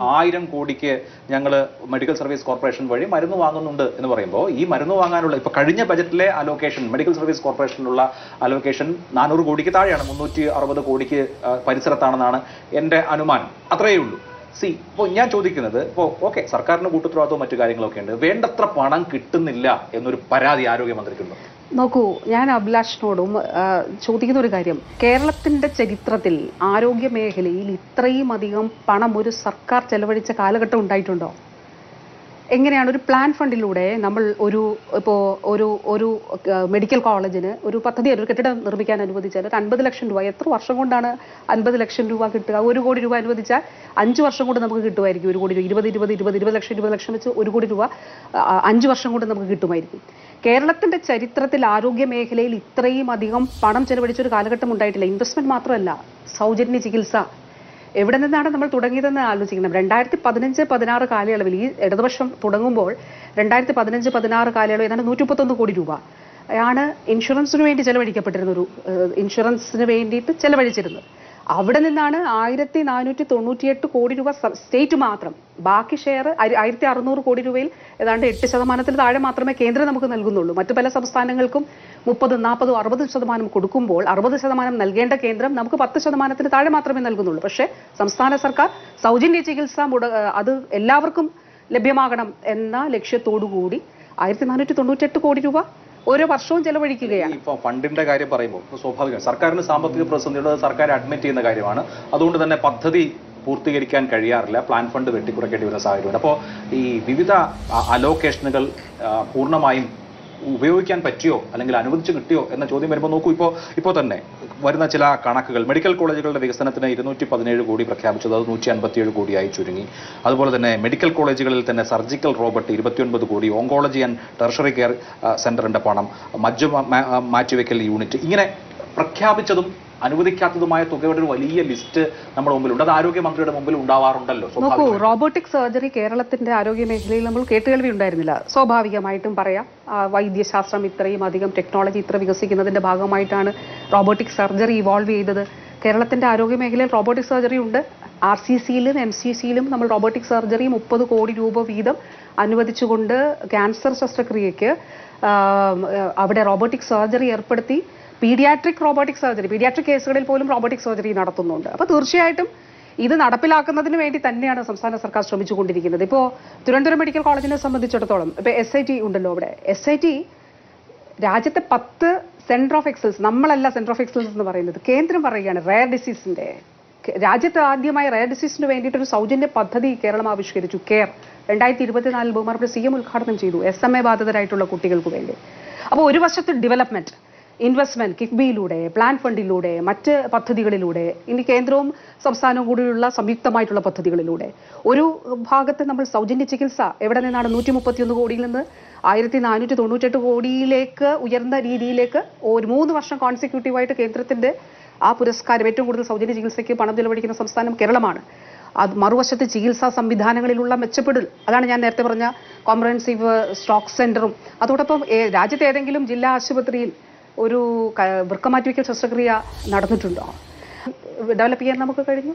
1000 കോടിക്ക് ഞങ്ങൾ medical service corporation വഴി മരുന്ന് വാങ്ങുന്നുണ്ട് എന്ന് പറയുമ്പോൾ ഈ മരുന്ന് വാങ്ങാനുള്ള ഇപ്പോൾ കഴിഞ്ഞ ബജറ്റിലെ അലോക്കേഷൻ മെഡിക്കൽ സർവീസ് കോർപ്പറേഷനിലുള്ള അലോക്കേഷൻ 400 കോടിക്ക് താഴെയാണ്, 360 കോടിക്ക് പരിസരത്താണെന്നാണ് എൻ്റെ അനുമാനം. അത്രയേ ഉള്ളൂ. ഇപ്പോൾ ഞാൻ ചോദിക്കുന്നത്, ഇപ്പോൾ ഓക്കെ, സർക്കാരിന് കൂട്ടുത്തരവാദിത്തവും മറ്റു കാര്യങ്ങളൊക്കെ ഉണ്ട്, വേണ്ടത്ര പണം കിട്ടുന്നില്ല എന്നൊരു പരാതി ആരോഗ്യമന്ത്രിക്കുണ്ട്. നോക്കൂ, ഞാൻ അഭിലാഷിനോടും ചോദിക്കുന്ന ഒരു കാര്യം, കേരളത്തിന്റെ ചരിത്രത്തിൽ ആരോഗ്യ മേഖലയിൽ ഇത്രയും അധികം പണം ഒരു സർക്കാർ ചെലവഴിച്ച കാലഘട്ടം ഉണ്ടായിട്ടുണ്ടോ? എങ്ങനെയാണ് ഒരു പ്ലാൻ ഫണ്ടിലൂടെ നമ്മൾ ഒരു മെഡിക്കൽ കോളേജിന് ഒരു പദ്ധതി, ഒരു കെട്ടിടം നിർമ്മിക്കാൻ അനുവദിച്ചാൽ 50 ലക്ഷം രൂപ, എത്ര വർഷം കൊണ്ടാണ് 50 ലക്ഷം രൂപ കിട്ടുക? 1 കോടി രൂപ അനുവദിച്ചാൽ 5 വർഷം കൊണ്ട് നമുക്ക് കിട്ടുമായിരിക്കും. 1 കോടി രൂപ 20 ലക്ഷം വെച്ച് 1 കോടി രൂപ 5 വർഷം കൊണ്ട് നമുക്ക് കിട്ടുമായിരിക്കും. കേരളത്തിന്റെ ചരിത്രത്തിൽ ആരോഗ്യ മേഖലയിൽ ഇത്രയും അധികം പണം ചെലവഴിച്ച ഒരു കാലഘട്ടം ഉണ്ടായിട്ടില്ല. ഇൻവെസ്റ്റ്മെന്റ് മാത്രമല്ല, സൗജന്യ ചികിത്സ എവിടെ നിന്നാണ് നമ്മൾ തുടങ്ങിയതെന്ന് ആലോചിക്കണം. 2015-16 കാലയളവിൽ, ഈ ഇടതുപക്ഷം തുടങ്ങുമ്പോൾ 2015-16 കാലയളവിൽ ഏതാണ്ട് 131 കോടി രൂപ ആണ് ഇൻഷുറൻസിന് വേണ്ടി ചെലവഴിക്കപ്പെട്ടിരുന്ന ഇൻഷുറൻസിന് വേണ്ടിയിട്ട് ചെലവഴിച്ചിരുന്നത്. അവിടെ നിന്നാണ് 1498 കോടി രൂപ സ്റ്റേറ്റ് മാത്രം, ബാക്കി ഷെയർ 1600 കോടി രൂപയിൽ ഏതാണ്ട് 8% താഴെ മാത്രമേ കേന്ദ്രം നമുക്ക് നൽകുന്നുള്ളൂ. മറ്റു പല സംസ്ഥാനങ്ങൾക്കും 30, 40, 60% കൊടുക്കുമ്പോൾ 60% നൽകേണ്ട കേന്ദ്രം നമുക്ക് 10% താഴെ മാത്രമേ നൽകുന്നുള്ളൂ. പക്ഷേ സംസ്ഥാന സർക്കാർ സൗജന്യ ചികിത്സ അത് എല്ലാവർക്കും ലഭ്യമാകണം എന്ന ലക്ഷ്യത്തോടു കൂടി 1498 കോടി രൂപ ഓരോ വർഷവും ചെലവഴിക്കുകയാണ്. ഇപ്പോൾ ഫണ്ടിന്റെ കാര്യം പറയുമ്പോൾ സ്വാഭാവികമാണ്, സർക്കാരിന് സാമ്പത്തിക പ്രതിസന്ധിയുള്ളത് സർക്കാർ അഡ്മിറ്റ് ചെയ്യുന്ന കാര്യമാണ്. അതുകൊണ്ട് തന്നെ പദ്ധതി പൂർത്തീകരിക്കാൻ കഴിയാറില്ല, പ്ലാൻ ഫണ്ട് വെട്ടിക്കുറയ്ക്കേണ്ടി വരുന്ന സാഹചര്യമുണ്ട്. അപ്പോൾ ഈ വിവിധ അലോക്കേഷനുകൾ പൂർണ്ണമായും ഉപയോഗിക്കാൻ പറ്റിയോ അല്ലെങ്കിൽ അനുവദിച്ചു കിട്ടിയോ എന്ന ചോദ്യം വരുമ്പോൾ നോക്കൂ, ഇപ്പോൾ തന്നെ വരുന്ന ചില കണക്കുകൾ, മെഡിക്കൽ കോളേജുകളുടെ വികസനത്തിന് 217 കോടി പ്രഖ്യാപിച്ചത് അത് 157 കോടിയായി ചുരുങ്ങി. അതുപോലെ തന്നെ മെഡിക്കൽ കോളേജുകളിൽ തന്നെ സർജിക്കൽ റോബോട്ട് 29 കോടി, ഓങ്കോളജി ആൻഡ് ടെർഷറി കെയർ സെന്ററിന്റെ പണം, മജ്ജ മാറ്റിവെക്കൽ യൂണിറ്റ്, ഇങ്ങനെ പ്രഖ്യാപിച്ചതും അനുവദിക്കാത്തതുമായ തുകയുടെ ഒരു വലിയ ലിസ്റ്റ് നമ്മുടെ മുമ്പിലുണ്ട്. അത് ആരോഗ്യമന്ത്രിയുടെ മുമ്പിൽ ഉണ്ടാവാറുണ്ടല്ലോ. നോക്കൂ, റോബോട്ടിക് സർജറി കേരളത്തിന്റെ ആരോഗ്യ മേഖലയിൽ നമ്മൾ കേട്ടുകേൾവി ഉണ്ടായിരുന്നില്ല. സ്വാഭാവികമായിട്ടും പറയാം, വൈദ്യശാസ്ത്രം ഇത്രയും അധികം ടെക്നോളജി ഇത്ര വികസിക്കുന്നതിന്റെ ഭാഗമായിട്ടാണ് റോബോട്ടിക് സർജറി ഇവോൾവ് ചെയ്തത്. കേരളത്തിന്റെ ആരോഗ്യ മേഖലയിൽ റോബോട്ടിക് സർജറി ഉണ്ട്. RCCയിലും MCCയിലും നമ്മൾ റോബോട്ടിക് സർജറി 30 കോടി രൂപ വീതം അനുവദിച്ചുകൊണ്ട് ക്യാൻസർ ശസ്ത്രക്രിയയ്ക്ക് അവിടെ റോബോട്ടിക് സർജറി ഏർപ്പെടുത്തി. പീഡിയാട്രിക് റോബോട്ടിക് സർജറി, പീഡിയാട്രിക് കേസുകളിൽ പോലും റോബോട്ടിക് സർജറി നടത്തുന്നുണ്ട്. അപ്പോൾ തീർച്ചയായിട്ടും ഇത് നടപ്പിലാക്കുന്നതിന് വേണ്ടി തന്നെയാണ് സംസ്ഥാന സർക്കാർ ശ്രമിച്ചുകൊണ്ടിരിക്കുന്നത്. ഇപ്പോൾ തിരുവനന്തപുരം മെഡിക്കൽ കോളേജിനെ സംബന്ധിച്ചിടത്തോളം ഇപ്പോൾ SIT ഉണ്ടല്ലോ. അവിടെ SIT രാജ്യത്തെ 10 സെന്റർ ഓഫ് എക്സലൻസ്, നമ്മളല്ല സെന്റർ ഓഫ് എക്സലൻസ് എന്ന് പറയുന്നത്, കേന്ദ്രം പറയുകയാണ് റയർ ഡിസീസിന്റെ. രാജ്യത്ത് ആദ്യമായി റയർ ഡിസീസിന് വേണ്ടിയിട്ടൊരു സൗജന്യ പദ്ധതി കേരളം ആവിഷ്കരിച്ചു, കെയർ. 2024 ബഹുമാനപ്പെട്ട CM ഉദ്ഘാടനം ചെയ്തു, SMA ബാധിതരായിട്ടുള്ള കുട്ടികൾക്ക് വേണ്ടി. അപ്പോൾ ഒരു വശത്ത് ഡെവലപ്മെന്റ്, ഇൻവെസ്റ്റ്മെന്റ്, കിഫ്ബിയിലൂടെ, പ്ലാൻ ഫണ്ടിലൂടെ, മറ്റ് പദ്ധതികളിലൂടെ, ഇനി കേന്ദ്രവും സംസ്ഥാനവും കൂടിയുള്ള സംയുക്തമായിട്ടുള്ള പദ്ധതികളിലൂടെ ഒരു ഭാഗത്ത് നമ്മൾ സൗജന്യ ചികിത്സ എവിടെ നിന്നാണ് 131 കോടിയിൽ നിന്ന് 1498 കോടിയിലേക്ക് ഉയർന്ന രീതിയിലേക്ക് ഒരു 3 വർഷം കോൺസിക്യൂട്ടീവായിട്ട് കേന്ദ്രത്തിന്റെ ആ പുരസ്കാരം, ഏറ്റവും കൂടുതൽ സൗജന്യ ചികിത്സയ്ക്ക് പണം ചെലവഴിക്കുന്ന സംസ്ഥാനം കേരളമാണ്. അത് മറുവശത്ത് ചികിത്സാ സംവിധാനങ്ങളിലുള്ള മെച്ചപ്പെടൽ, അതാണ് ഞാൻ നേരത്തെ പറഞ്ഞ കോംപ്രഹെൻസീവ് സ്ട്രോക്ക് സെന്ററും. അതോടൊപ്പം രാജ്യത്തെ ഏതെങ്കിലും ജില്ലാ ആശുപത്രിയിൽ ഒരു വൃക്കമാറ്റിവെക്കൽ ശസ്ത്രക്രിയ നടന്നിട്ടുണ്ടോ? ഡെവലപ്പ് ചെയ്യാൻ നമുക്ക് കഴിഞ്ഞു.